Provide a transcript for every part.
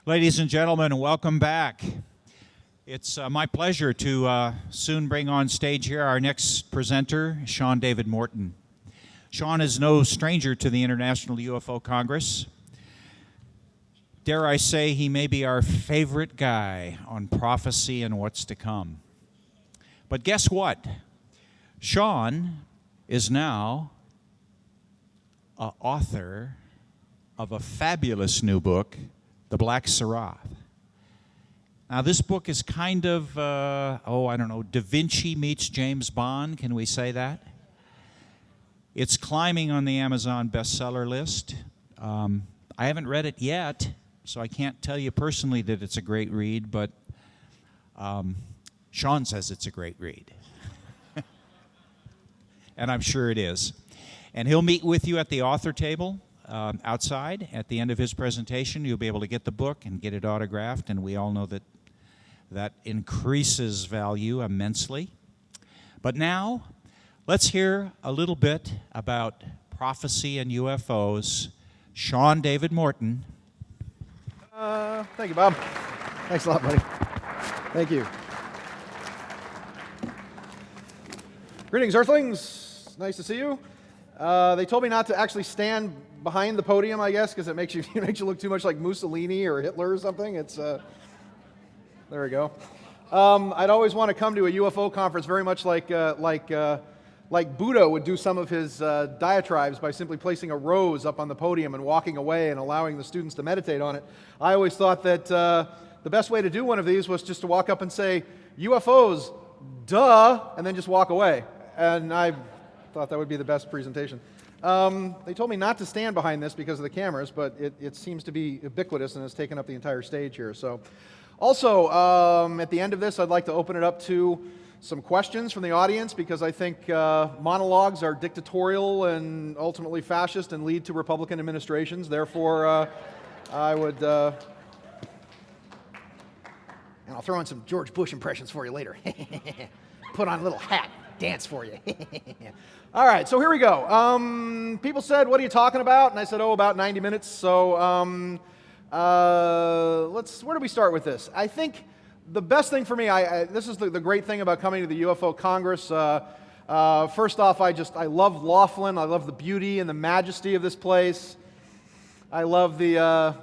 Ladies and gentlemen, welcome back. It's my pleasure to soon bring on stage here our next presenter, Sean David Morton. Sean is no stranger to the International UFO Congress. Dare I say he may be our favorite guy on prophecy and what's to come. But guess what? Sean is now an author of a fabulous new book, The Black Seraph. Now, this book is kind of, Da Vinci meets James Bond. Can we say that? It's climbing on the Amazon bestseller list. I haven't read it yet, so I can't tell you personally that it's a great read, but Sean says it's a great read. And I'm sure it is. And he'll meet with you at the author table outside. At the end of his presentation, you'll be able to get the book and get it autographed, and we all know that that increases value immensely. But now, let's hear a little bit about prophecy and UFOs. Sean David Morton. Thank you, Bob. Thanks a lot, buddy. Thank you. Greetings, Earthlings. Nice to see you. They told me not to actually stand behind the podium, I guess, because it makes you look too much like Mussolini or Hitler or something. It's there we go. I'd always want to come to a UFO conference very much like Buddha would do some of his diatribes by simply placing a rose up on the podium and walking away and allowing the students to meditate on it. I always thought that the best way to do one of these was just to walk up and say, UFOs, duh, and then just walk away. And I thought that would be the best presentation. They told me not to stand behind this because of the cameras, but it seems to be ubiquitous and has taken up the entire stage here. So, also, at the end of this, I'd like to open it up to some questions from the audience because I think monologues are dictatorial and ultimately fascist and lead to Republican administrations. Therefore, I would... and I'll throw in some George Bush impressions for you later. Put on a little hat. Dance for you. All right, so here we go. People said, what are you talking about? And I said, about 90 minutes. So where do we start with this? I think the best thing for me, this is the great thing about coming to the UFO Congress. First off, I love Laughlin. I love the beauty and the majesty of this place. I love the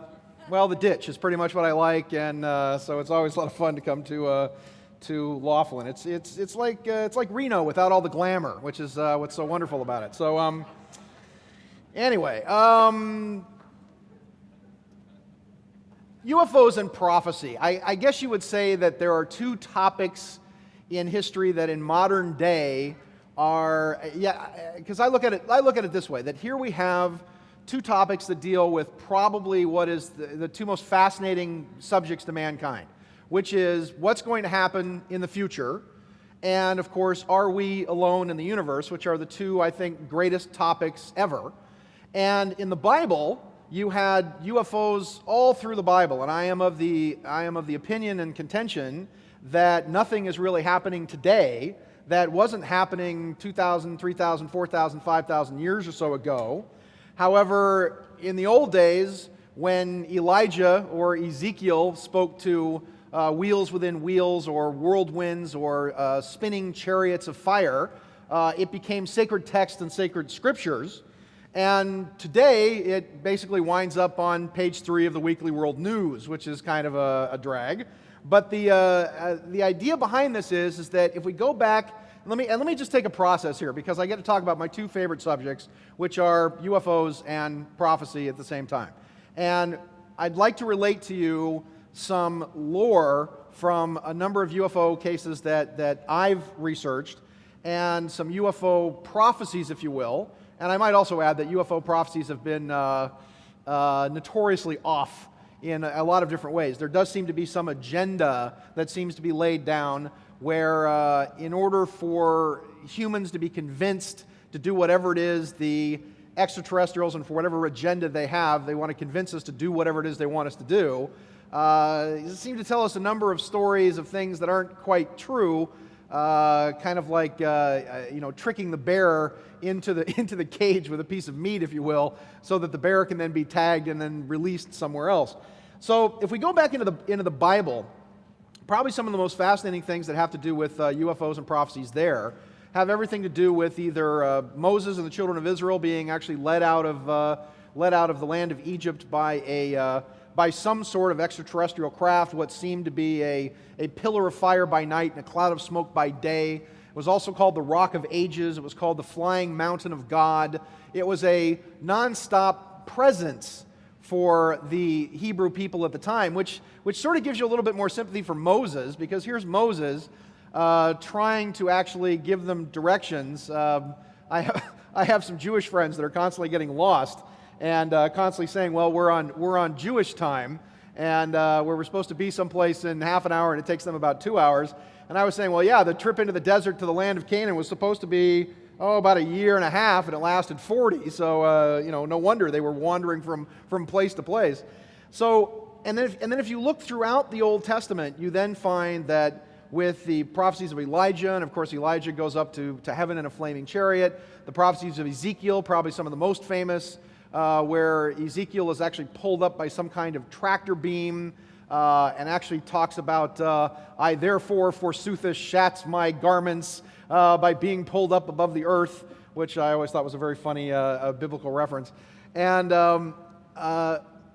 ditch is pretty much what I like, and so it's always a lot of fun to come to Laughlin. It's like Reno without all the glamour, which is what's so wonderful about it. So anyway, UFOs and prophecy. I guess you would say that there are two topics in history that in modern day are, because I look at it this way, that here we have two topics that deal with probably what is the two most fascinating subjects to mankind, which is what's going to happen in the future, and of course, are we alone in the universe, which are the two, I think, greatest topics ever. And in the Bible, you had UFOs all through the Bible, and I am of the opinion and contention that nothing is really happening today that wasn't happening 2,000, 3,000, 4,000, 5,000 years or so ago. However, in the old days, when Elijah or Ezekiel spoke to wheels within wheels or whirlwinds or spinning chariots of fire, it became sacred text and sacred scriptures. And today, it basically winds up on page 3 of the Weekly World News, which is kind of a drag. But the idea behind this is that if we go back, let me just take a process here, because I get to talk about my two favorite subjects, which are UFOs and prophecy at the same time. And I'd like to relate to you some lore from a number of UFO cases that I've researched, and some UFO prophecies, if you will. And I might also add that UFO prophecies have been notoriously off in a lot of different ways. There does seem to be some agenda that seems to be laid down where in order for humans to be convinced to do whatever it is the extraterrestrials, and for whatever agenda they have, they want to convince us to do whatever it is they want us to do. They seem to tell us a number of stories of things that aren't quite true, kind of like tricking the bear into the cage with a piece of meat, if you will, so that the bear can then be tagged and then released somewhere else. So if we go back into the Bible, probably some of the most fascinating things that have to do with UFOs and prophecies there have everything to do with either Moses and the children of Israel being actually led out of the land of Egypt by some sort of extraterrestrial craft, what seemed to be a pillar of fire by night and a cloud of smoke by day. It was also called the Rock of Ages. It was called the Flying Mountain of God. It was a nonstop presence for the Hebrew people at the time, which sort of gives you a little bit more sympathy for Moses, because here's Moses trying to actually give them directions. I have some Jewish friends that are constantly getting lost and constantly saying, well, we're on Jewish time, and where we're supposed to be someplace in half an hour, and it takes them about 2 hours. And I was saying, well, yeah, the trip into the desert to the land of Canaan was supposed to be, about a year and a half, and it lasted 40. So, no wonder they were wandering from place to place. So, and then if you look throughout the Old Testament, you then find that with the prophecies of Elijah, and of course Elijah goes up to heaven in a flaming chariot, the prophecies of Ezekiel, probably some of the most famous, where Ezekiel is actually pulled up by some kind of tractor beam, and actually talks about, I therefore forsooth shat my garments by being pulled up above the earth, which I always thought was a very funny biblical reference. And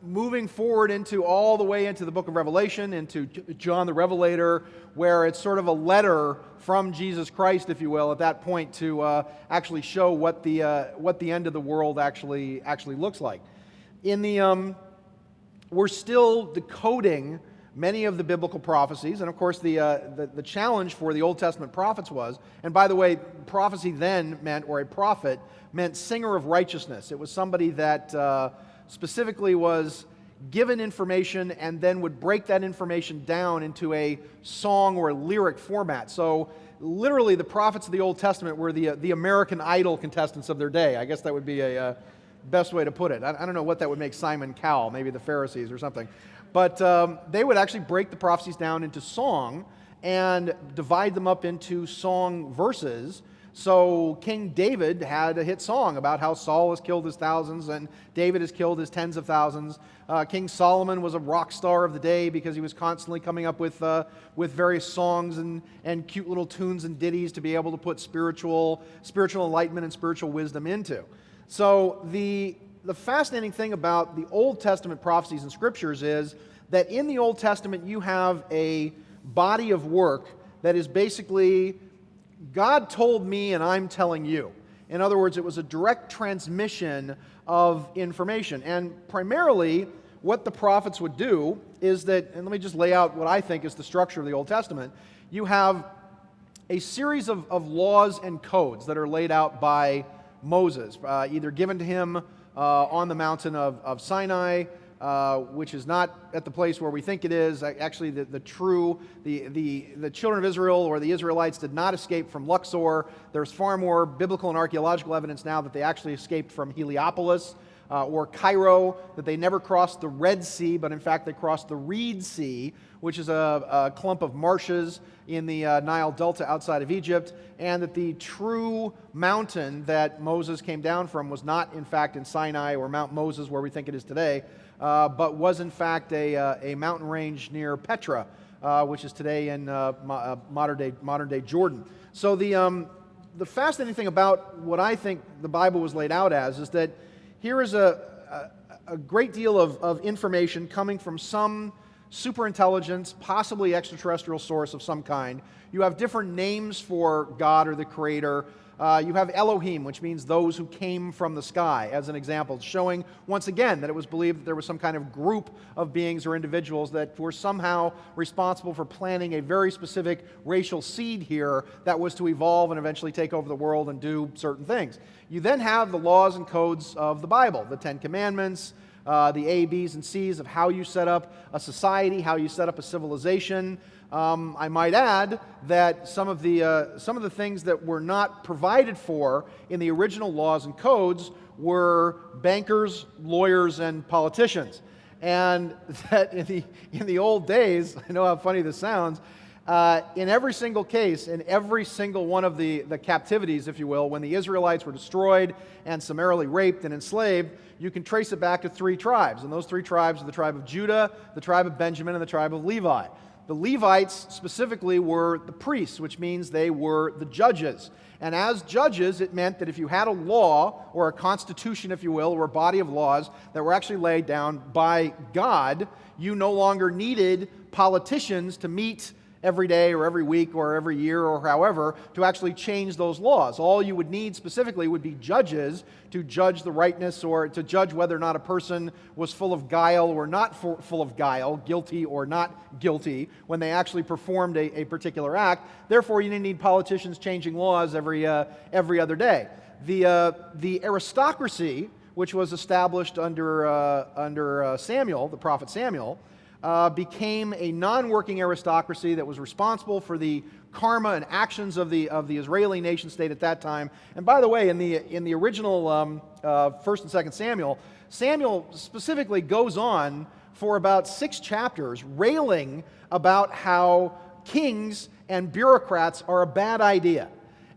moving forward all the way into the book of Revelation, into John the Revelator, where it's sort of a letter from Jesus Christ, if you will, at that point to actually show what the end of the world actually looks like. We're still decoding many of the biblical prophecies, and of course the challenge for the Old Testament prophets was, and by the way, prophecy then meant, or a prophet meant singer of righteousness. It was somebody that specifically was given information and then would break that information down into a song or a lyric format. So literally the prophets of the Old Testament were the American Idol contestants of their day. I guess that would be a best way to put it. I don't know what that would make Simon Cowell, maybe the Pharisees or something. But they would actually break the prophecies down into song and divide them up into song verses. So King David had a hit song about how Saul has killed his thousands and David has killed his tens of thousands. King Solomon was a rock star of the day because he was constantly coming up with various songs and cute little tunes and ditties to be able to put spiritual enlightenment and spiritual wisdom into. So the fascinating thing about the Old Testament prophecies and scriptures is that in the Old Testament you have a body of work that is basically God told me and I'm telling you. In other words, it was a direct transmission of information. And primarily what the prophets would do is that, and let me just lay out what I think is the structure of the Old Testament. You have a series of laws and codes that are laid out by Moses, either given to him on the mountain of Sinai, which is not at the place where we think it is. Actually, the children of Israel or the Israelites did not escape from Luxor. There's far more biblical and archaeological evidence now that they actually escaped from Heliopolis or Cairo, that they never crossed the Red Sea, but in fact they crossed the Reed Sea, which is a clump of marshes in the Nile Delta outside of Egypt, and that the true mountain that Moses came down from was not in fact in Sinai or Mount Moses where we think it is today, but was in fact a mountain range near Petra, which is today in modern day Jordan. So the fascinating thing about what I think the Bible was laid out as is that here is a great deal of information coming from some superintelligence, possibly extraterrestrial source of some kind. You have different names for God or the Creator. You have Elohim, which means those who came from the sky, as an example, showing once again that it was believed that there was some kind of group of beings or individuals that were somehow responsible for planting a very specific racial seed here that was to evolve and eventually take over the world and do certain things. You then have the laws and codes of the Bible, the Ten Commandments, the A, B's, and C's of how you set up a society, how you set up a civilization. I might add that some of the things that were not provided for in the original laws and codes were bankers, lawyers, and politicians. And that in the old days, I know how funny this sounds, In every single case, in every single one of the captivities, if you will, when the Israelites were destroyed and summarily raped and enslaved, you can trace it back to three tribes. And those three tribes are the tribe of Judah, the tribe of Benjamin, and the tribe of Levi. The Levites specifically were the priests, which means they were the judges. And as judges, it meant that if you had a law, or a constitution, if you will, or a body of laws that were actually laid down by God, you no longer needed politicians to meet every day or every week or every year or however to actually change those laws. All you would need specifically would be judges to judge the rightness or to judge whether or not a person was full of guile or not full of guile, guilty or not guilty, when they actually performed a particular act. Therefore, you didn't need politicians changing laws every other day. The aristocracy, which was established under Samuel, the prophet Samuel, became a non-working aristocracy that was responsible for the karma and actions of the Israeli nation state at that time. And by the way, in the original 1st and 2nd Samuel, Samuel specifically goes on for about 6 chapters railing about how kings and bureaucrats are a bad idea.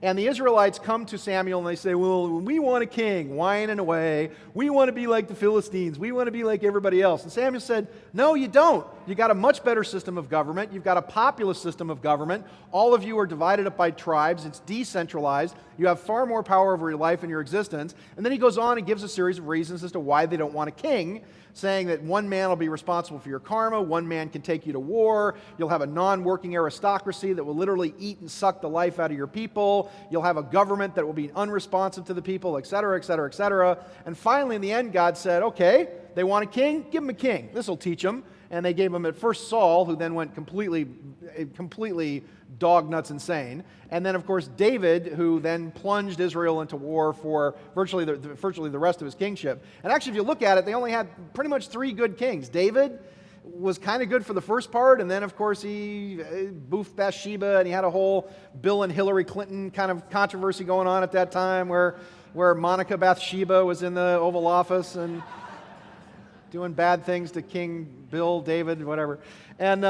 And the Israelites come to Samuel and they say, well, we want a king, whining away. We want to be like the Philistines. We want to be like everybody else. And Samuel said, no, you don't. You got a much better system of government. You've got a populous system of government. All of you are divided up by tribes. It's decentralized. You have far more power over your life and your existence. And then he goes on and gives a series of reasons as to why they don't want a king, saying that one man will be responsible for your karma, one man can take you to war, you'll have a non-working aristocracy that will literally eat and suck the life out of your people, you'll have a government that will be unresponsive to the people, etc., etc., etc. And finally, in the end, God said, okay, they want a king, give them a king. This will teach them. And they gave him at first Saul, who then went completely dog nuts insane. And then, of course, David, who then plunged Israel into war for virtually the rest of his kingship. And actually, if you look at it, they only had pretty much 3 good kings. David was kind of good for the first part, and then, of course, he boofed Bathsheba, and he had a whole Bill and Hillary Clinton kind of controversy going on at that time where Monica Bathsheba was in the Oval Office and doing bad things to King Bill, David, whatever. And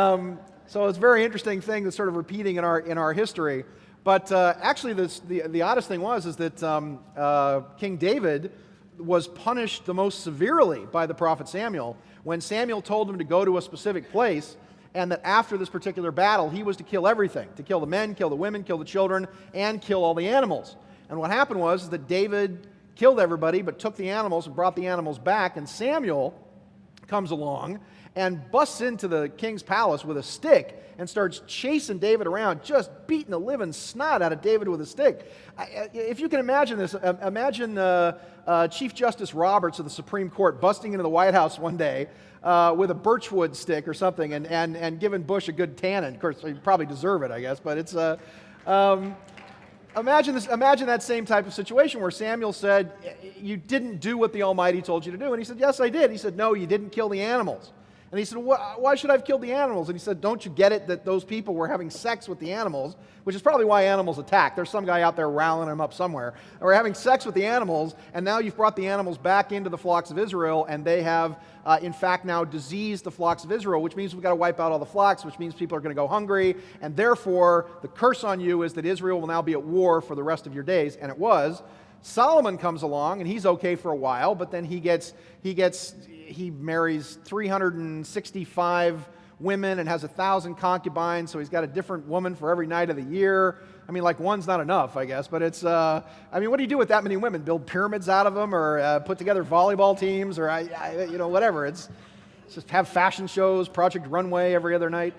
so it's a very interesting thing that's sort of repeating in our history. But actually, the oddest thing is that King David was punished the most severely by the prophet Samuel when Samuel told him to go to a specific place, and that after this particular battle, he was to kill everything, to kill the men, kill the women, kill the children, and kill all the animals. And what happened was that David killed everybody, but took the animals and brought the animals back, and Samuel comes along and busts into the king's palace with a stick and starts chasing David around, just beating the living snot out of David with a stick. If you can imagine this, imagine Chief Justice Roberts of the Supreme Court busting into the White House one day with a birchwood stick or something and giving Bush a good tanning. Of course, he probably deserve it, I guess, but it's... Imagine that same type of situation where Samuel said, you didn't do what the Almighty told you to do. And he said, yes, I did. He said, no, you didn't kill the animals. And he said, why should I have killed the animals? And he said, don't you get it that those people were having sex with the animals, which is probably why animals attack. There's some guy out there riling them up somewhere. Or having sex with the animals, and now you've brought the animals back into the flocks of Israel, and they have, in fact, now diseased the flocks of Israel, which means we've got to wipe out all the flocks, which means people are going to go hungry, and therefore the curse on you is that Israel will now be at war for the rest of your days. And it was. Solomon comes along, and he's okay for a while, but then he marries 365 women and has 1,000 concubines, so he's got a different woman for every night of the year. I mean, like, one's not enough, I guess, but it's, I mean, what do you do with that many women? Build pyramids out of them, or put together volleyball teams, or, whatever. It's just have fashion shows, Project Runway every other night.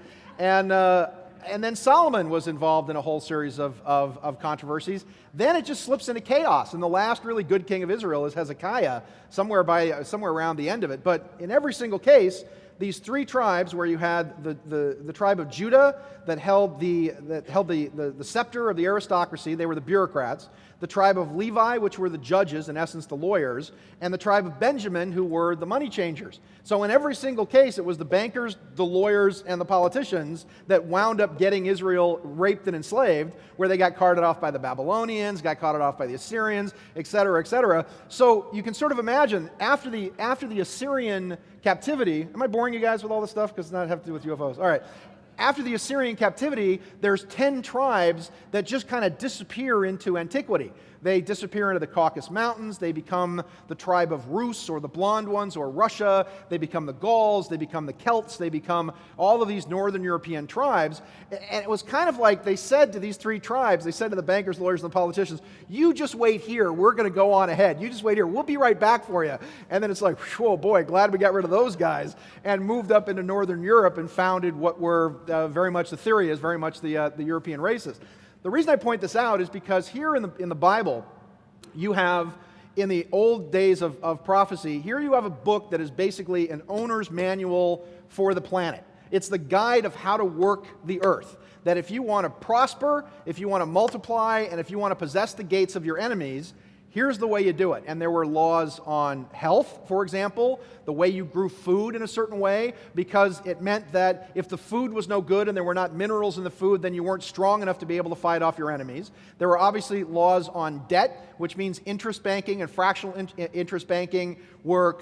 And then Solomon was involved in a whole series of controversies. Then it just slips into chaos. And the last really good king of Israel is Hezekiah, somewhere around the end of it. But in every single case, these 3 tribes, where you had the tribe of Judah that held the scepter of the aristocracy, they were the bureaucrats, the tribe of Levi, which were the judges, in essence the lawyers, and the tribe of Benjamin, who were the money changers. So in every single case, it was the bankers, the lawyers, and the politicians that wound up getting Israel raped and enslaved, where they got carted off by the Babylonians, got carted off by the Assyrians, etc., etc. So you can sort of imagine, after the Assyrian captivity, am I boring you guys with all this stuff? Because it doesn't have to do with UFOs. All right. after the Assyrian captivity, there's 10 tribes that just kind of disappear into antiquity. They disappear into the Caucasus Mountains. They become the tribe of Rus, or the blonde ones, or Russia. They become the Gauls. They become the Celts. They become all of these northern European tribes. And it was kind of like they said to these 3 tribes, they said to the bankers, lawyers, and the politicians, you just wait here. We're going to go on ahead. You just wait here. We'll be right back for you. And then it's like, oh boy, glad we got rid of those guys, and moved up into northern Europe and founded what were very much the Therias, very much the European races. The reason I point this out is because here in the Bible, you have, in the old days of prophecy, here you have a book that is basically an owner's manual for the planet. It's the guide of how to work the earth. That if you want to prosper, if you want to multiply, and if you want to possess the gates of your enemies, here's the way you do it. And there were laws on health, for example, the way you grew food in a certain way, because it meant that if the food was no good and there were not minerals in the food, then you weren't strong enough to be able to fight off your enemies. There were obviously laws on debt, which means interest banking and fractional interest banking were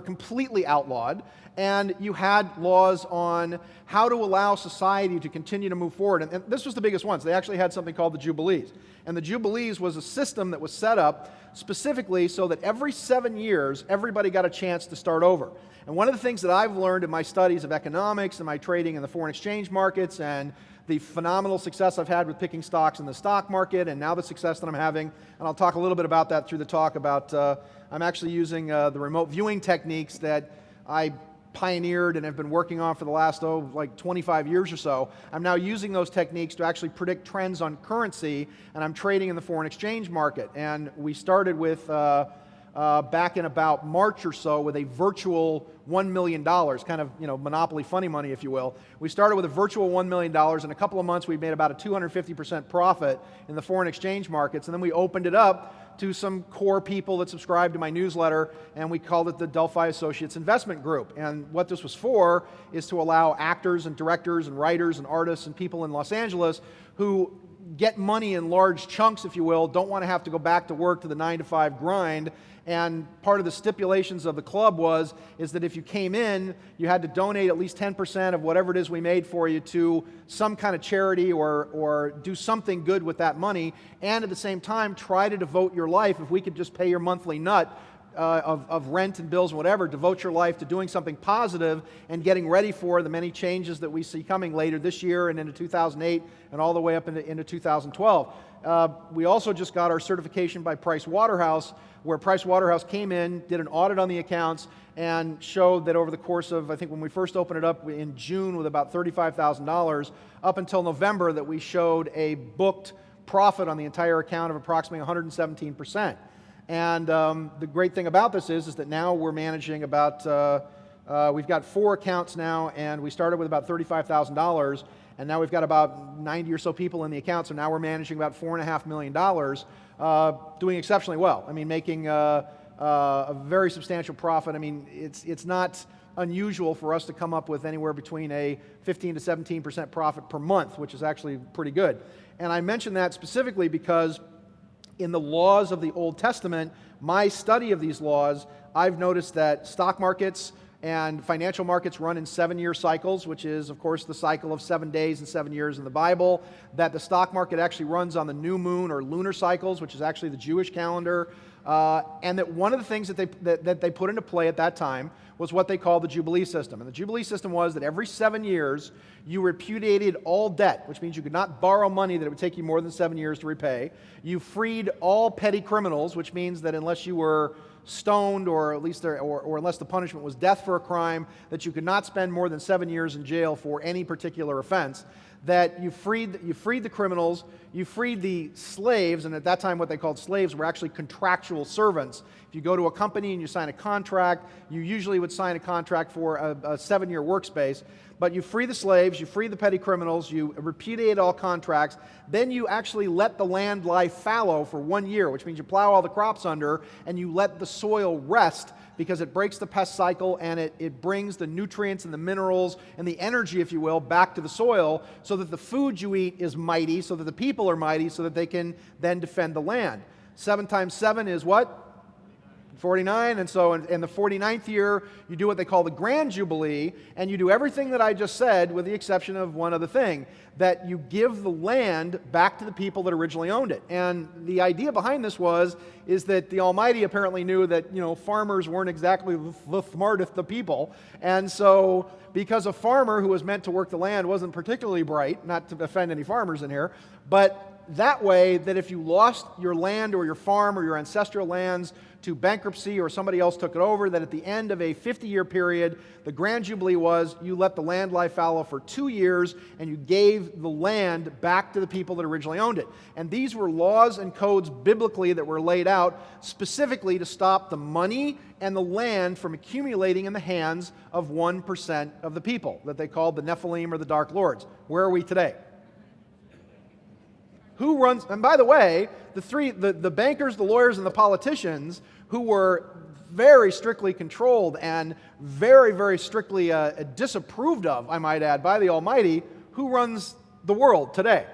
completely outlawed. And you had laws on how to allow society to continue to move forward. And this was the biggest ones. They actually had something called the Jubilees. And the Jubilees was a system that was set up specifically so that every 7 years, everybody got a chance to start over. And one of the things that I've learned in my studies of economics and my trading in the foreign exchange markets, and the phenomenal success I've had with picking stocks in the stock market, and now the success that I'm having, and I'll talk a little bit about that through the talk about, I'm actually using the remote viewing techniques that I pioneered and have been working on for the last, like 25 years or so. I'm now using those techniques to actually predict trends on currency, and I'm trading in the foreign exchange market. And we started with, back in about March or so, with a virtual $1 million, kind of, monopoly funny money, if you will. We started with a virtual $1 million. In a couple of months, we made about a 250% profit in the foreign exchange markets, and then we opened it up to some core people that subscribed to my newsletter, and we called it the Delphi Associates Investment Group. And what this was for is to allow actors and directors and writers and artists and people in Los Angeles who get money in large chunks, if you will, don't want to have to go back to work to the 9-to-5 grind. And part of the stipulations of the club is that if you came in, you had to donate at least 10% of whatever it is we made for you to some kind of charity or do something good with that money, and at the same time try to devote your life, if we could just pay your monthly nut of rent and bills and whatever, devote your life to doing something positive and getting ready for the many changes that we see coming later this year and into 2008 and all the way up into 2012. We also just got our certification by Price Waterhouse, where Price Waterhouse came in, did an audit on the accounts, and showed that over the course of, I think when we first opened it up in June with about $35,000, up until November, that we showed a booked profit on the entire account of approximately 117%. And the great thing about this is that now we're managing about, we've got 4 accounts now, and we started with about $35,000, and now we've got about 90 or so people in the account, so now we're managing about $4.5 million, doing exceptionally well. I mean, making a very substantial profit. I mean, it's not unusual for us to come up with anywhere between a 15 to 17% profit per month, which is actually pretty good. And I mention that specifically because in the laws of the Old Testament, my study of these laws, I've noticed that stock markets and financial markets run in 7-year cycles, which is, of course, the cycle of 7 days and 7 years in the Bible, that the stock market actually runs on the new moon or lunar cycles, which is actually the Jewish calendar, and that one of the things that they put into play at that time was what they called the Jubilee system. And the Jubilee system was that every 7 years, you repudiated all debt, which means you could not borrow money that it would take you more than 7 years to repay. You freed all petty criminals, which means that unless you were stoned, or at least or unless the punishment was death for a crime, that you could not spend more than 7 years in jail for any particular offense. That you freed the criminals, you freed the slaves, and at that time what they called slaves were actually contractual servants. If you go to a company and you sign a contract, you usually would sign a contract for a 7-year workspace, but you free the slaves, you free the petty criminals, you repudiate all contracts, then you actually let the land lie fallow for 1 year, which means you plow all the crops under and you let the soil rest, because it breaks the pest cycle and it brings the nutrients and the minerals and the energy, if you will, back to the soil, so that the food you eat is mighty, so that the people are mighty, so that they can then defend the land. 7 times 7 is what? 49, and so in the 49th year, you do what they call the Grand Jubilee, and you do everything that I just said with the exception of one other thing, that you give the land back to the people that originally owned it. And the idea behind this is that the Almighty apparently knew that, farmers weren't exactly the smartest of people, and so because a farmer who was meant to work the land wasn't particularly bright, not to offend any farmers in here, but that way, that if you lost your land or your farm or your ancestral lands to bankruptcy or somebody else took it over, that at the end of a 50-year period, the Grand Jubilee was you let the land lie fallow for 2 years and you gave the land back to the people that originally owned it. And these were laws and codes biblically that were laid out specifically to stop the money and the land from accumulating in the hands of 1% of the people that they called the Nephilim or the Dark Lords. Where are we today? Who runs, and by the way, the bankers, the lawyers, and the politicians who were very strictly controlled and very, very strictly disapproved of, I might add, by the Almighty, who runs the world today?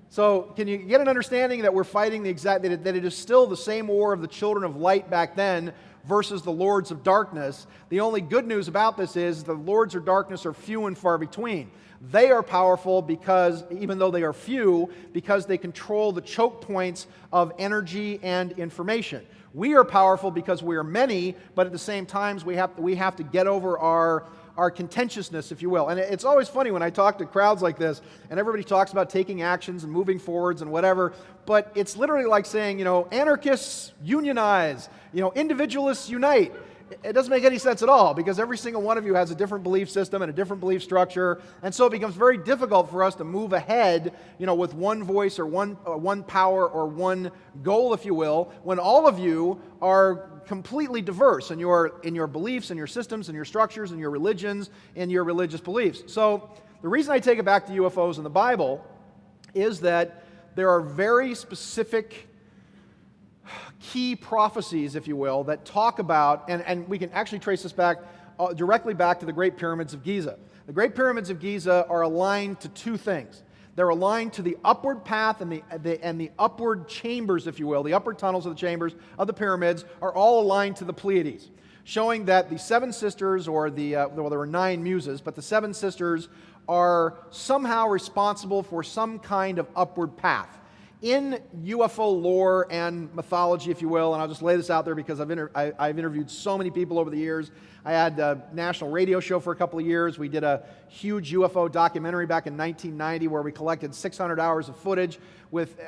So can you get an understanding that we're fighting that it is still the same war of the children of light back then versus the lords of darkness? The only good news about this is the lords of darkness are few and far between. They are powerful because, even though they are few, because they control the choke points of energy and information. We are powerful because we are many, but at the same time, we have to get over our contentiousness, if you will. And it's always funny when I talk to crowds like this, and everybody talks about taking actions and moving forwards and whatever, but it's literally like saying, anarchists unionize, individualists unite. It doesn't make any sense at all, because every single one of you has a different belief system and a different belief structure, and so it becomes very difficult for us to move ahead, with one voice or one power or one goal, if you will, when all of you are completely diverse in your beliefs and your systems and your structures and your religions and your religious beliefs. So the reason I take it back to UFOs in the Bible is that there are very specific key prophecies, if you will, that talk about, and we can actually trace this back directly back to the Great Pyramids of Giza. The Great Pyramids of Giza are aligned to two things. They're aligned to the upward path and the upward chambers, if you will, the upward tunnels of the chambers of the pyramids are all aligned to the Pleiades, showing that the seven sisters, or there were 9 muses, but the 7 sisters are somehow responsible for some kind of upward path. In UFO lore and mythology, if you will, and I'll just lay this out there because I've interviewed so many people over the years. I had a national radio show for a couple of years. We did a huge UFO documentary back in 1990 where we collected 600 hours of footage with,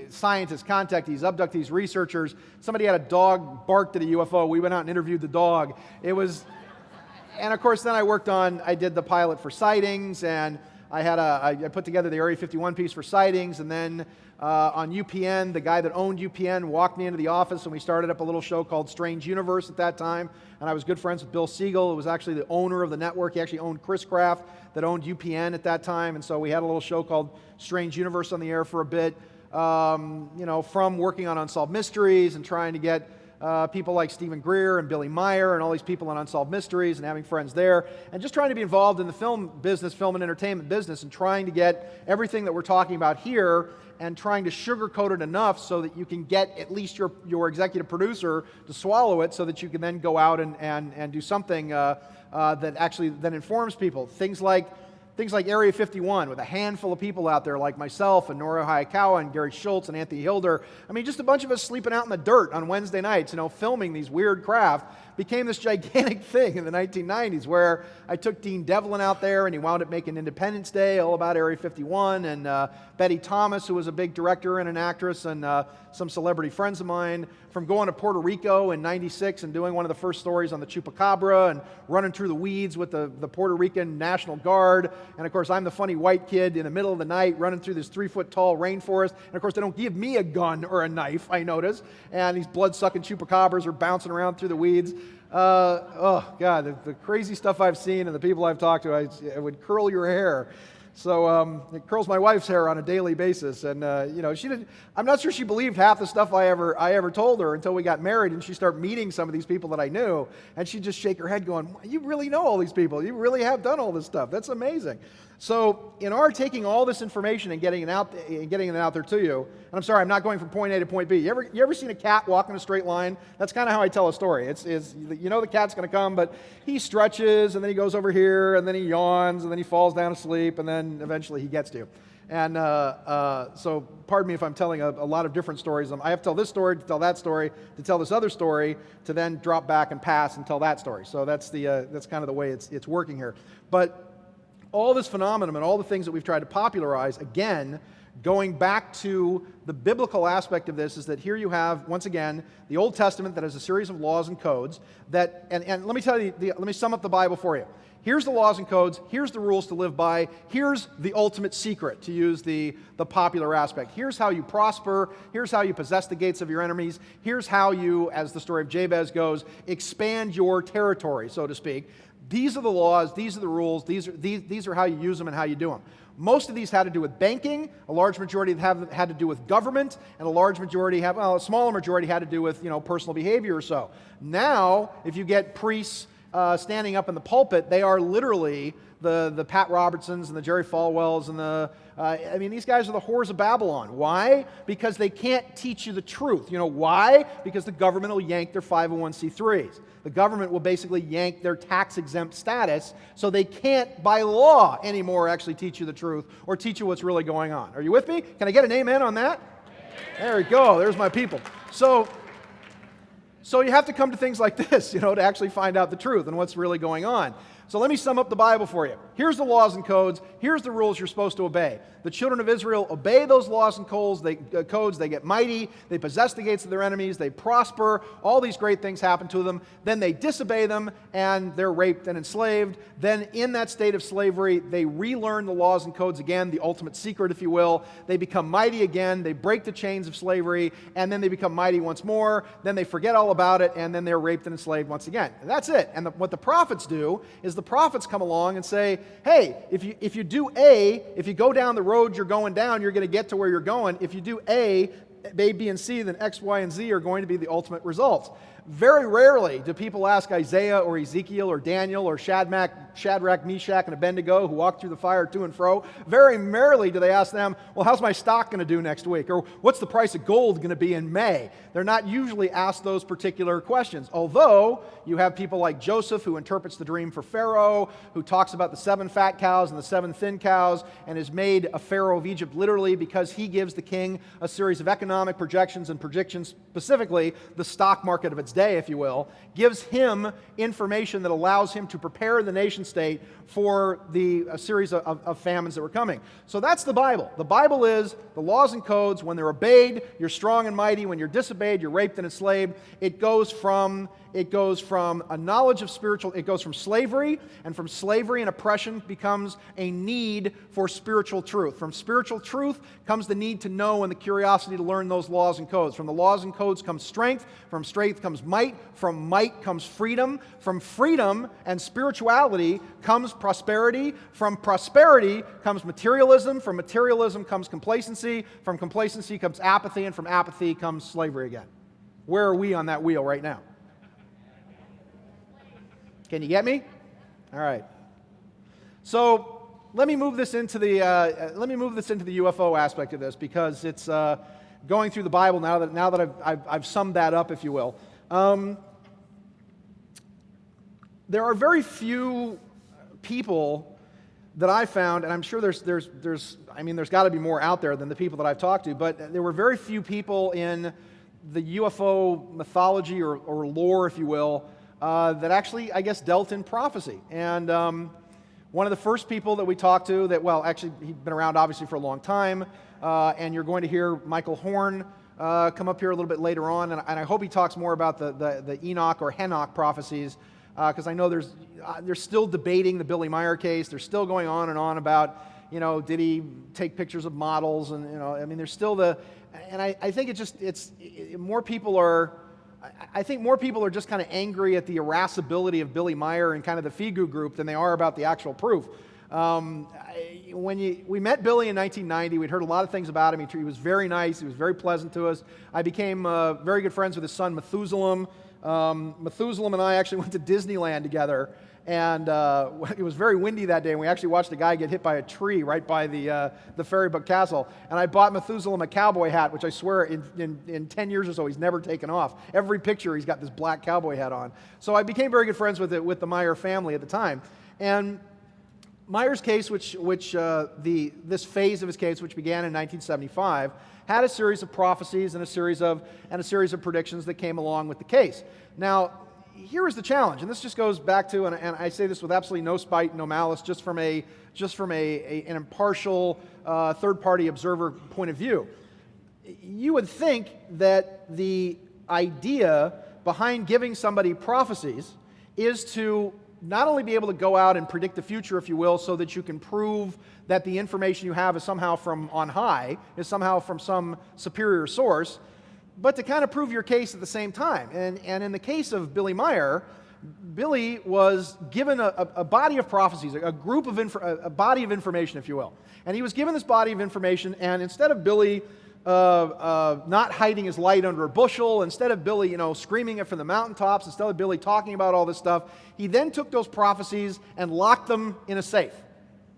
scientists, contactees, abductees, researchers. Somebody had a dog barked at a UFO. We went out and interviewed the dog. And of course, then I did the pilot for sightings, and I put together the Area 51 piece for sightings, and then on UPN, the guy that owned UPN walked me into the office, and we started up a little show called Strange Universe at that time, and I was good friends with Bill Siegel, who was actually the owner of the network. He actually owned Chris Craft, that owned UPN at that time, and so we had a little show called Strange Universe on the air for a bit, from working on Unsolved Mysteries and trying to get people like Stephen Greer and Billy Meyer and all these people on Unsolved Mysteries and having friends there, and just trying to be involved in the film and entertainment business, and trying to get everything that we're talking about here and trying to sugarcoat it enough so that you can get at least your executive producer to swallow it, so that you can then go out and do something that actually then informs people. Things like Area 51, with a handful of people out there like myself and Nora Hayakawa and Gary Schultz and Anthony Hilder. Just a bunch of us sleeping out in the dirt on Wednesday nights, filming these weird craft, became this gigantic thing in the 1990s, where I took Dean Devlin out there, and he wound up making Independence Day all about Area 51, and Betty Thomas, who was a big director and an actress, and some celebrity friends of mine, from going to Puerto Rico in 96 and doing one of the first stories on the Chupacabra and running through the weeds with the Puerto Rican National Guard. And of course, I'm the funny white kid in the middle of the night running through this 3-foot-tall rainforest. And of course, they don't give me a gun or a knife, I notice. And these blood-sucking Chupacabras are bouncing around through the weeds. Oh, God, the crazy stuff I've seen and the people I've talked to, it would curl your hair. So it curls my wife's hair on a daily basis, and she didn't. I'm not sure she believed half the stuff I ever told her until we got married, and she started meeting some of these people that I knew, and she'd just shake her head, going, "You really know all these people? You really have done all this stuff? That's amazing." So in our taking all this information and getting it out there to you, and I'm sorry, I'm not going from point A to point B. You ever seen a cat walk in a straight line? That's kind of how I tell a story. It's you know the cat's going to come, but he stretches, and then he goes over here, and then he yawns, and then he falls down asleep, and then eventually he gets to you. And so pardon me if I'm telling a lot of different stories. I have to tell this story, to tell that story, to tell this other story, to then drop back and pass and tell that story. So that's kind of the way it's working here. But all this phenomenon and all the things that we've tried to popularize, again, going back to the biblical aspect of this, is that here you have, once again, the Old Testament that has a series of laws and codes that, and let me tell you, let me sum up the Bible for you. Here's the laws and codes, here's the rules to live by, here's the ultimate secret, to use the popular aspect. Here's how you prosper, here's how you possess the gates of your enemies, here's how you, as the story of Jabez goes, expand your territory, so to speak. These are the laws, these are the rules, these are how you use them and how you do them. Most of these had to do with banking, a large majority had to do with government, and a smaller majority had to do with personal behavior or so. Now, if you get priests standing up in the pulpit, they are literally the Pat Robertsons and the Jerry Falwells and these guys are the whores of Babylon. Why? Because they can't teach you the truth. You know why? Because the government will yank their 501c3s. The government will basically yank their tax-exempt status, so they can't, by law anymore, actually teach you the truth or teach you what's really going on. Are you with me? Can I get an amen on that? There we go. There's my people. So you have to come to things like this, to actually find out the truth and what's really going on. So let me sum up the Bible for you. Here's the laws and codes. Here's the rules you're supposed to obey. The children of Israel obey those laws and codes. They get mighty. They possess the gates of their enemies. They prosper. All these great things happen to them. Then they disobey them, and they're raped and enslaved. Then in that state of slavery, they relearn the laws and codes again, the ultimate secret, if you will. They become mighty again. They break the chains of slavery, and then they become mighty once more. Then they forget all about it, and then they're raped and enslaved once again. And that's it. And what the prophets do is the prophets come along and say, hey, if you do A, if you go down the road you're going down, you're going to get to where you're going. If you do A, B, and C, then X, Y, and Z are going to be the ultimate results. Very rarely do people ask Isaiah or Ezekiel or Daniel or Shadrach, Meshach, and Abednego, who walked through the fire to and fro. Very rarely do they ask them, well, how's my stock going to do next week? Or what's the price of gold going to be in May? They're not usually asked those particular questions. Although you have people like Joseph, who interprets the dream for Pharaoh, who talks about the 7 fat cows and the 7 thin cows, and is made a Pharaoh of Egypt literally because he gives the king a series of economic projections and predictions, specifically the stock market of its day, if you will, gives him information that allows him to prepare the nation state for a series of famines that were coming. So that's the Bible. The Bible is the laws and codes. When they're obeyed, you're strong and mighty. When you're disobeyed, you're raped and enslaved. It goes from a knowledge of spiritual, it goes from slavery, and from slavery and oppression becomes a need for spiritual truth. From spiritual truth comes the need to know and the curiosity to learn those laws and codes. From the laws and codes comes strength. From strength comes might. From might comes freedom. From freedom and spirituality comes prosperity. From prosperity comes materialism. From materialism comes complacency. From complacency comes apathy. And from apathy comes slavery again. Where are we on that wheel right now? Can you get me? All right. So let me move this into the UFO aspect of this, because it's going through the Bible now that I've summed that up, if you will. There are very few people that I found, and I'm sure there's got to be more out there than the people that I've talked to, but there were very few people in the UFO mythology or lore, if you will, that actually, I guess, dealt in prophecy. And one of the first people that we talked to he'd been around obviously for a long time, and you're going to hear Michael Horn come up here a little bit later on, and I hope he talks more about the Enoch or Henoch prophecies, because I know they're still debating the Billy Meyer case. They're still going on and on about, did he take pictures of models, and there's still and I think more people are just kind of angry at the irascibility of Billy Meyer and kind of the Figu group than they are about the actual proof. We met Billy in 1990, we'd heard a lot of things about him. He was very nice. He was very pleasant to us. I became very good friends with his son, Methuselah. Methuselah and I actually went to Disneyland together. And it was very windy that day, and we actually watched a guy get hit by a tree right by the Ferrybook Castle. And I bought Methuselah a cowboy hat, which I swear in 10 years or so he's never taken off. Every picture he's got this black cowboy hat on. So I became very good friends with the Meyer family at the time. And Meyer's case, this phase of his case, which began in 1975, had a series of prophecies and a series of predictions that came along with the case. Now, here is the challenge, and this just goes back to, and I say this with absolutely no spite, no malice, just from an impartial third-party observer point of view. You would think that the idea behind giving somebody prophecies is to not only be able to go out and predict the future, if you will, so that you can prove that the information you have is somehow from on high, is somehow from some superior source, but to kind of prove your case at the same time. And in the case of Billy Meyer, Billy was given a body of prophecies, a body of information, if you will. And he was given this body of information, and instead of Billy not hiding his light under a bushel, instead of Billy, screaming it from the mountaintops, instead of Billy talking about all this stuff, he then took those prophecies and locked them in a safe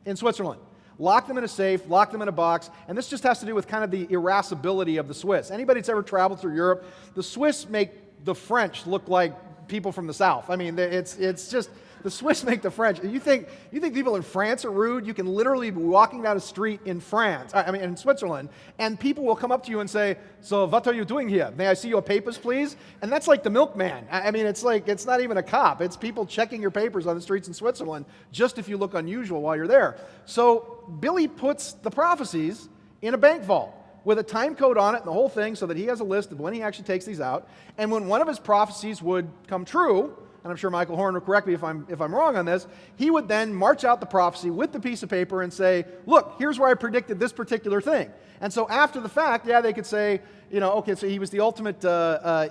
in Switzerland. Lock them in a safe, lock them in a box, and this just has to do with kind of the irascibility of the Swiss. Anybody that's ever traveled through Europe, the Swiss make the French look like people from the South. I mean, it's just, the Swiss make the French. You think people in France are rude? You can literally be walking down a street in in Switzerland, and people will come up to you and say, "So what are you doing here? May I see your papers, please?" And that's like the milkman. It's not even a cop. It's people checking your papers on the streets in Switzerland, just if you look unusual while you're there. So Billy puts the prophecies in a bank vault with a time code on it and the whole thing, so that he has a list of when he actually takes these out. And when one of his prophecies would come true, and I'm sure Michael Horn will correct me if I'm wrong on this, he would then march out the prophecy with the piece of paper and say, "Look, here's where I predicted this particular thing." And so after the fact, they could say, okay, so he was the ultimate,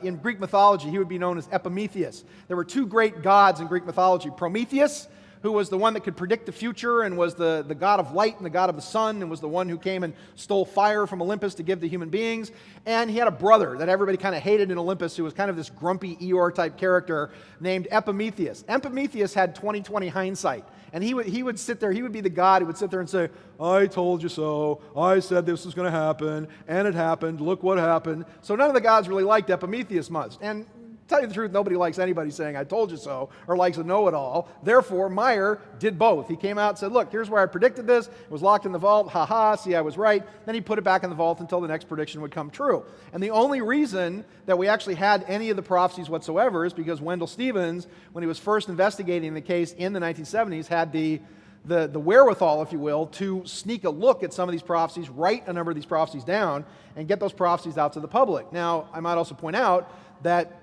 in Greek mythology, he would be known as Epimetheus. There were two great gods in Greek mythology: Prometheus, who was the one that could predict the future and was the god of light and the god of the sun, and was the one who came and stole fire from Olympus to give to human beings. And he had a brother that everybody kind of hated in Olympus, who was kind of this grumpy Eeyore-type character named Epimetheus. Epimetheus had 20/20 hindsight. And he would sit there, he would be the god who would sit there and say, "I told you so, I said this was going to happen, and it happened, look what happened." So none of the gods really liked Epimetheus much. And tell you the truth, nobody likes anybody saying, "I told you so," or likes a know-it-all. Therefore, Meyer did both. He came out and said, "Look, here's where I predicted this. It was locked in the vault. Ha-ha, see, I was right." Then he put it back in the vault until the next prediction would come true. And the only reason that we actually had any of the prophecies whatsoever is because Wendell Stevens, when he was first investigating the case in the 1970s, had the wherewithal, if you will, to sneak a look at some of these prophecies, write a number of these prophecies down, and get those prophecies out to the public. Now, I might also point out that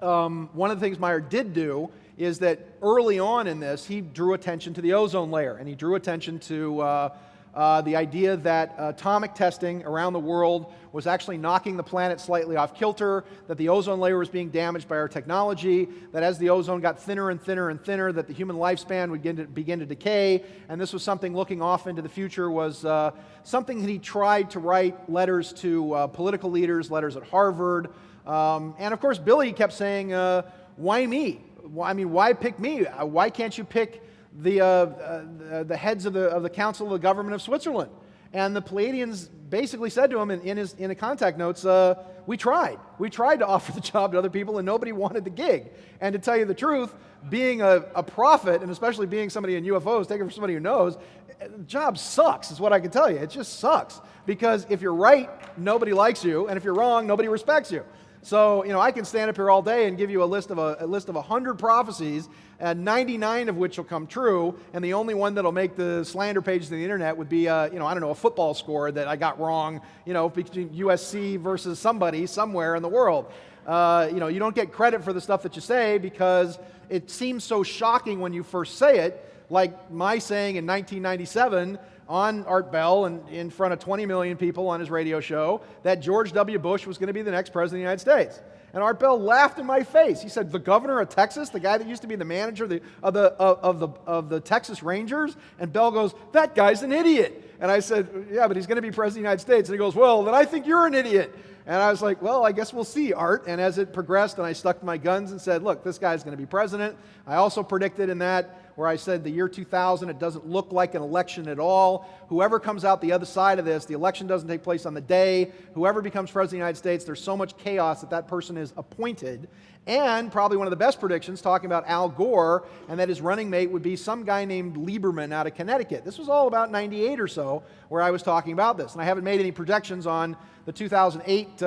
one of the things Meyer did do is that early on in this, he drew attention to the ozone layer, and he drew attention to the idea that atomic testing around the world was actually knocking the planet slightly off kilter, that the ozone layer was being damaged by our technology, that as the ozone got thinner and thinner and thinner, that the human lifespan would begin to decay, and this was something looking off into the future, was something that he tried to write letters to political leaders, letters at Harvard. And of course, Billy kept saying, "Why me? Why pick me? Why can't you pick the heads of the Council of the Government of Switzerland?" And the Palladians basically said to him in the contact notes, "We tried. We tried to offer the job to other people, and nobody wanted the gig." And to tell you the truth, being a prophet, and especially being somebody in UFOs, take it from somebody who knows, the job sucks, is what I can tell you. It just sucks. Because if you're right, nobody likes you, and if you're wrong, nobody respects you. So, I can stand up here all day and give you a list of 100 prophecies, and 99 of which will come true, and the only one that'll make the slander pages of the internet would be, a football score that I got wrong, between USC versus somebody somewhere in the world. You don't get credit for the stuff that you say because it seems so shocking when you first say it, like my saying in 1997 on Art Bell and in front of 20 million people on his radio show that George W. Bush was going to be the next president of the United States. And Art Bell laughed in my face. He said, "The governor of Texas, the guy that used to be the manager of the Texas Rangers?" And Bell goes, "That guy's an idiot." And I said, "Yeah, but he's going to be president of the United States." And he goes, "Well, then I think you're an idiot." And I was like, well, I guess we'll see, Art. And as it progressed, and I stuck to my guns and said, look, this guy's going to be president. I also predicted in that, where I said the year 2000, it doesn't look like an election at all. Whoever comes out the other side of this, the election doesn't take place on the day. Whoever becomes president of the United States, there's so much chaos that that person is appointed. And probably one of the best predictions, talking about Al Gore, and that his running mate would be some guy named Lieberman out of Connecticut. This was all about 98 or so, where I was talking about this. And I haven't made any projections on the 2008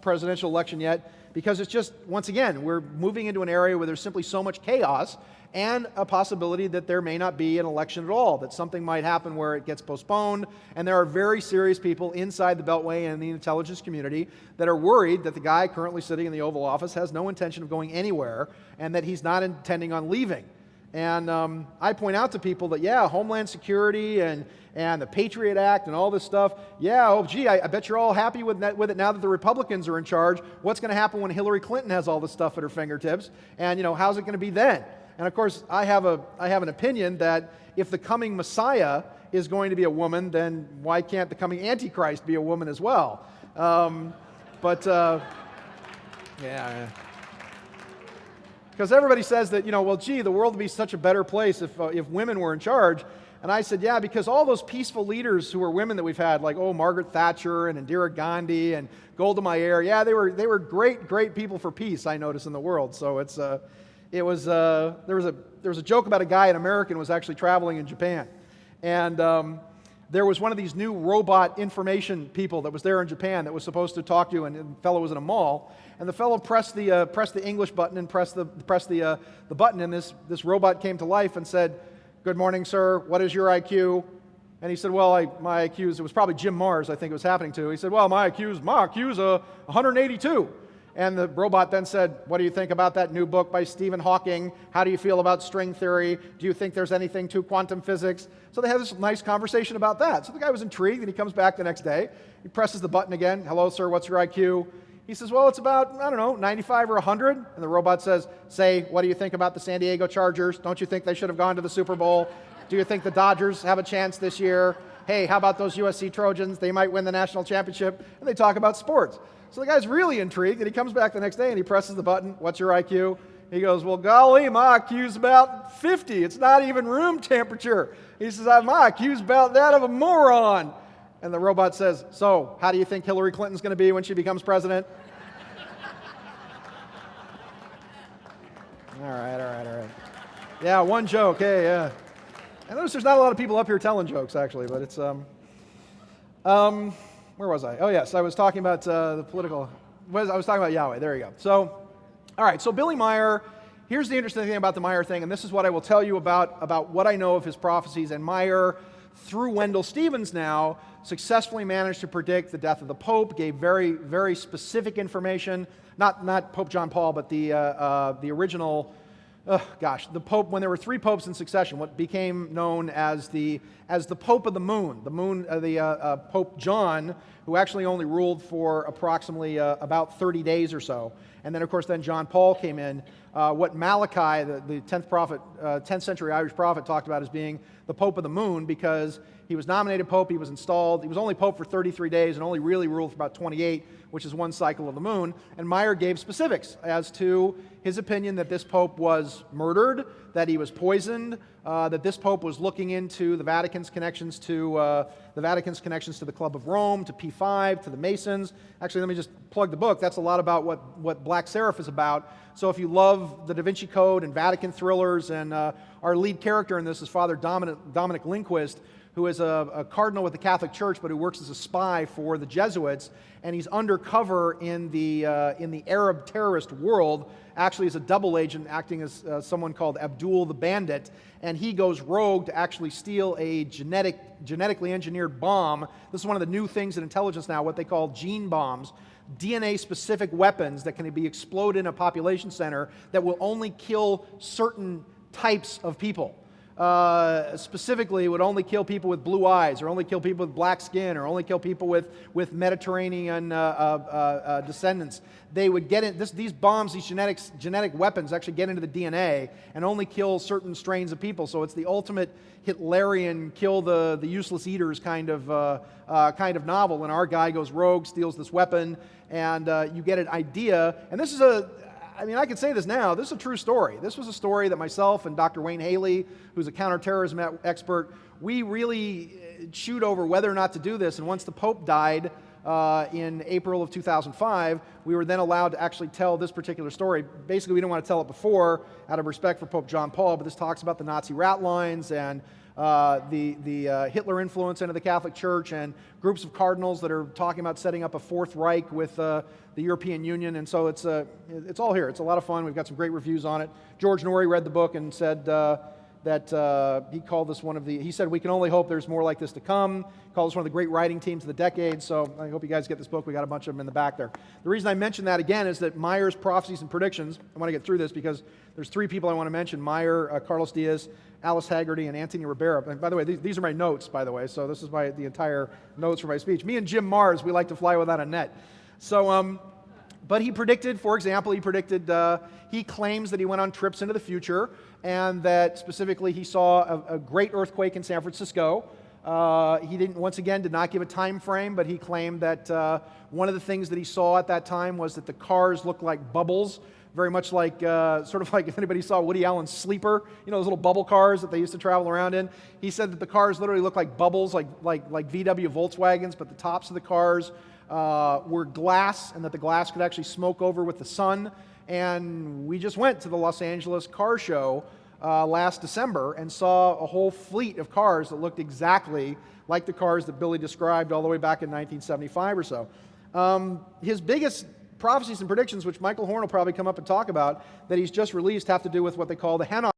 presidential election yet, because it's just, once again, we're moving into an area where there's simply so much chaos and a possibility that there may not be an election at all, that something might happen where it gets postponed. And there are very serious people inside the Beltway and the intelligence community that are worried that the guy currently sitting in the Oval Office has no intention of going anywhere and that he's not intending on leaving. And I point out to people that, yeah, Homeland Security and the Patriot Act and all this stuff, yeah, oh, gee, I bet you're all happy with it now that the Republicans are in charge. What's going to happen when Hillary Clinton has all this stuff at her fingertips? And, how's it going to be then? And, of course, I have an opinion that if the coming Messiah is going to be a woman, then why can't the coming Antichrist be a woman as well? Yeah. Because everybody says that, well, gee, the world would be such a better place if women were in charge. And I said, yeah, because all those peaceful leaders who were women that we've had, like, Margaret Thatcher and Indira Gandhi and Golda Meir, yeah, they were great people for peace, I notice, in the world. So there was a joke about a guy, an American, was actually traveling in Japan. And there was one of these new robot information people that was there in Japan that was supposed to talk to you, and the fellow was in a mall. And the fellow pressed the English button and pressed the button, and this robot came to life and said, "Good morning, sir. What is your IQ?" And he said, "Well, my IQ is," it was probably Jim Mars, I think it was happening to. He said, "Well, my IQ is 182." And the robot then said, "What do you think about that new book by Stephen Hawking? How do you feel about string theory? Do you think there's anything to quantum physics?" So they had this nice conversation about that. So the guy was intrigued, and he comes back the next day. He presses the button again. "Hello, sir, what's your IQ?" He says, "Well, it's about, 95 or 100. And the robot says, "Say, what do you think about the San Diego Chargers? Don't you think they should have gone to the Super Bowl? Do you think the Dodgers have a chance this year? Hey, how about those USC Trojans? They might win the national championship." And they talk about sports. So the guy's really intrigued, and he comes back the next day and he presses the button. "What's your IQ?" He goes, "Well, golly, my IQ's about 50. It's not even room temperature." He says, "My IQ's about that of a moron." And the robot says, "So, how do you think Hillary Clinton's going to be when she becomes president?" All right. Yeah, one joke. Hey, yeah. I notice there's not a lot of people up here telling jokes, actually, but it's where was I? Oh, yes, I was talking about the political. I was talking about Yahweh. There you go. So, all right. So Billy Meier. Here's the interesting thing about the Meier thing, and this is what I will tell you about what I know of his prophecies. And Meier, through Wendell Stevens now, successfully managed to predict the death of the Pope. Gave very, very specific information. Not Pope John Paul, but the original. The Pope, when there were three popes in succession, what became known as the Pope of the Moon. The Pope John, who actually only ruled for approximately about 30 days or so. And then, of course, John Paul came in. What Malachi, the 10th century Irish prophet, talked about as being the Pope of the Moon, because he was nominated Pope, he was installed, he was only Pope for 33 days and only really ruled for about 28, which is one cycle of the moon. And Meier gave specifics as to his opinion that this Pope was murdered, that he was poisoned, that this Pope was looking into the Vatican's connections to the Club of Rome, to P5, to the Masons. Actually, let me just plug the book. That's a lot about what Black Seraph is about. So if you love the Da Vinci Code and Vatican thrillers, and our lead character in this is Father Dominic Lindquist, who is a cardinal with the Catholic Church, but who works as a spy for the Jesuits, and he's undercover in the Arab terrorist world, actually as a double agent acting as someone called Abdul the Bandit, and he goes rogue to actually steal a genetically engineered bomb. This is one of the new things in intelligence now, what they call gene bombs, DNA-specific weapons that can be exploded in a population center that will only kill certain types of people. specifically would only kill people with blue eyes, or only kill people with black skin, or only kill people with Mediterranean descendants. They would get in these bombs, these genetic weapons actually get into the DNA and only kill certain strains of people. So it's the ultimate Hitlerian kill the useless eaters kind of novel. And our guy goes rogue, steals this weapon, and you get an idea. And this is I can say this now, this is a true story. This was a story that myself and Dr. Wayne Haley, who's a counterterrorism expert, we really chewed over whether or not to do this. And once the Pope died in April of 2005, we were then allowed to actually tell this particular story. Basically, we didn't want to tell it before out of respect for Pope John Paul, but this talks about the Nazi rat lines and the Hitler influence into the Catholic Church, and groups of cardinals that are talking about setting up a Fourth Reich with the European Union. And so it's all here. It's a lot of fun. We've got some great reviews on it. George Norrie read the book and said that he called this he said we can only hope there's more like this to come. He called this one of the great writing teams of the decade. So I hope you guys get this book. We got a bunch of them in the back there. The reason I mention that again is that Meyer's Prophecies and Predictions, I want to get through this because there's three people I want to mention: Meyer, Carlos Diaz, Alice Haggerty, and Anthony Ribera. And by the way, these are my notes, by the way, so this is the entire notes for my speech. Me and Jim Mars, we like to fly without a net. So, but he predicted, for example, he claims that he went on trips into the future, and that specifically he saw a great earthquake in San Francisco. He did not give a time frame, but he claimed that one of the things that he saw at that time was that the cars looked like bubbles, very much like, sort of like if anybody saw Woody Allen's Sleeper, those little bubble cars that they used to travel around in. He said that the cars literally looked like bubbles, like VW Volkswagens, but the tops of the cars were glass, and that the glass could actually smoke over with the sun. And we just went to the Los Angeles car show last December and saw a whole fleet of cars that looked exactly like the cars that Billy described all the way back in 1975 or so. His biggest prophecies and predictions, which Michael Horn will probably come up and talk about, that he's just released, have to do with what they call the Henoch